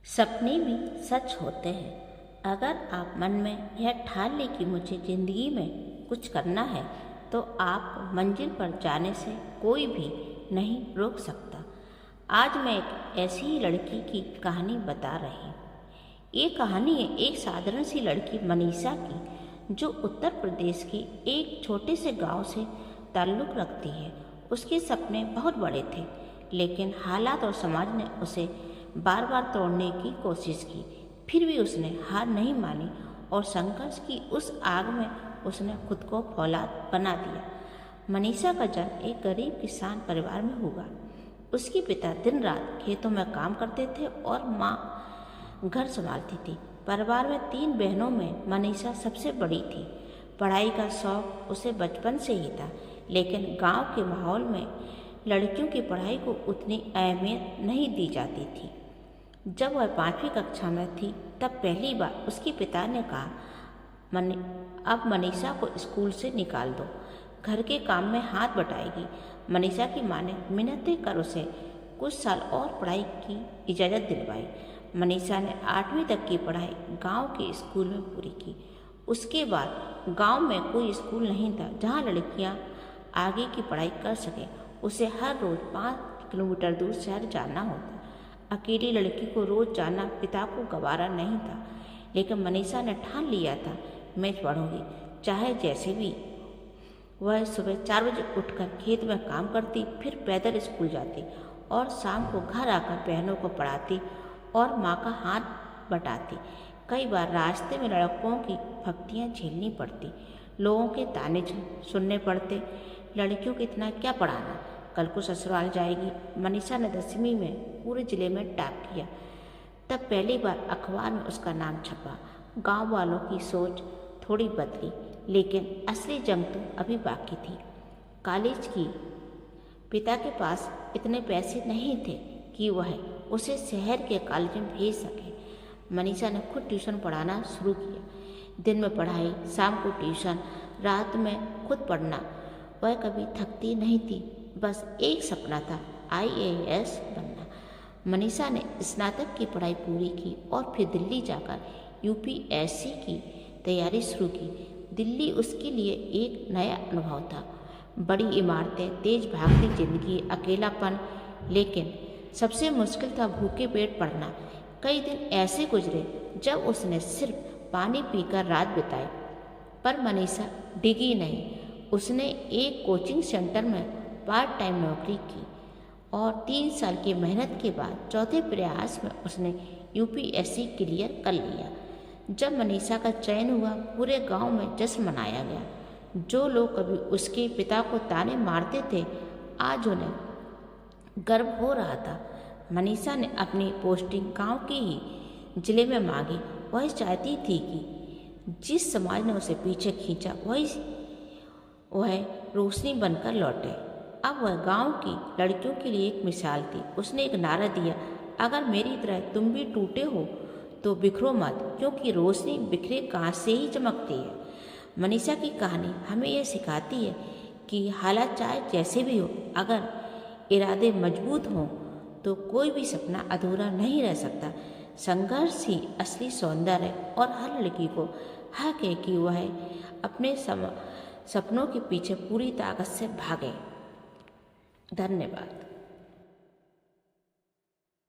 सपने भी सच होते हैं। अगर आप मन में यह ठान लें कि मुझे ज़िंदगी में कुछ करना है, तो आप मंजिल पर जाने से कोई भी नहीं रोक सकता। आज मैं एक ऐसी ही लड़की की कहानी बता रही हूँ। ये कहानी है एक साधारण सी लड़की मनीषा की, जो उत्तर प्रदेश के एक छोटे से गांव से ताल्लुक़ रखती है। उसके सपने बहुत बड़े थे, लेकिन हालात और समाज ने उसे बार बार तोड़ने की कोशिश की। फिर भी उसने हार नहीं मानी और संघर्ष की उस आग में उसने खुद को फौलाद बना दिया। मनीषा का जन्म एक गरीब किसान परिवार में हुआ। उसके पिता दिन रात खेतों में काम करते थे और माँ घर संभालती थी। परिवार में 3 बहनों में मनीषा सबसे बड़ी थी। पढ़ाई का शौक उसे बचपन से ही था, लेकिन गांव के माहौल में लड़कियों की पढ़ाई को उतनी अहमियत नहीं दी जाती थी। जब वह 5वीं कक्षा में थी, तब पहली बार उसके पिता ने कहा, अब मनीषा को स्कूल से निकाल दो, घर के काम में हाथ बटाएगी। मनीषा की माँ ने मिन्नतें कर उसे कुछ साल और पढ़ाई की इजाज़त दिलवाई। मनीषा ने 8वीं तक की पढ़ाई गांव के स्कूल में पूरी की। उसके बाद गांव में कोई स्कूल नहीं था जहां लड़कियां आगे की पढ़ाई कर सकें। उसे हर रोज़ 5 किलोमीटर दूर शहर जाना होता। अकेली लड़की को रोज़ जाना पिता को गवारा नहीं था, लेकिन मनीषा ने ठान लिया था, मैं पढ़ूंगी, चाहे जैसे भी। वह सुबह 4 बजे उठकर खेत में काम करती, फिर पैदल स्कूल जाती और शाम को घर आकर बहनों को पढ़ाती और माँ का हाथ बटाती। कई बार रास्ते में लड़कों की फप्तियाँ झेलनी पड़ती, लोगों के ताने सुनने पड़ते, लड़कियों को इतना क्या पढ़ाना, कल को ससुराल जाएगी। मनीषा ने 10वीं में पूरे ज़िले में टॉप किया। तब पहली बार अखबार में उसका नाम छपा। गांव वालों की सोच थोड़ी बदली, लेकिन असली जंग तो अभी बाकी थी। कॉलेज की पिता के पास इतने पैसे नहीं थे कि वह उसे शहर के कॉलेज में भेज सके। मनीषा ने खुद ट्यूशन पढ़ाना शुरू किया। दिन में पढ़ाई, शाम को ट्यूशन, रात में खुद पढ़ना। वह कभी थकती नहीं थी, बस एक सपना था, IAS बनना। मनीषा ने स्नातक की पढ़ाई पूरी की और फिर दिल्ली जाकर UPSC की तैयारी शुरू की। दिल्ली उसके लिए एक नया अनुभव था। बड़ी इमारतें, तेज भागती जिंदगी, अकेलापन, लेकिन सबसे मुश्किल था भूखे पेट पढ़ना। कई दिन ऐसे गुजरे जब उसने सिर्फ पानी पीकर रात बिताई, पर मनीषा डिगी नहीं। उसने एक कोचिंग सेंटर में पार्ट टाइम नौकरी की और 3 साल की मेहनत के बाद चौथे प्रयास में उसने UPSC क्लियर कर लिया। जब मनीषा का चयन हुआ, पूरे गांव में जश्न मनाया गया। जो लोग कभी उसके पिता को ताने मारते थे, आज उन्हें गर्व हो रहा था। मनीषा ने अपनी पोस्टिंग गांव के ही जिले में मांगी। वह चाहती थी कि जिस समाज ने उसे पीछे खींचा, वह रोशनी बनकर लौटे। अब वह गांव की लड़कियों के लिए एक मिसाल थी। उसने एक नारा दिया, अगर मेरी तरह तुम भी टूटे हो तो बिखरो मत, क्योंकि रोशनी बिखरे कांच से ही चमकती है। मनीषा की कहानी हमें यह सिखाती है कि हालात चाहे जैसे भी हो, अगर इरादे मजबूत हों तो कोई भी सपना अधूरा नहीं रह सकता। संघर्ष ही असली सौंदर्य है और हर लड़की को हक है कि वह अपने सपनों के पीछे पूरी ताकत से भागे। धन्यवाद।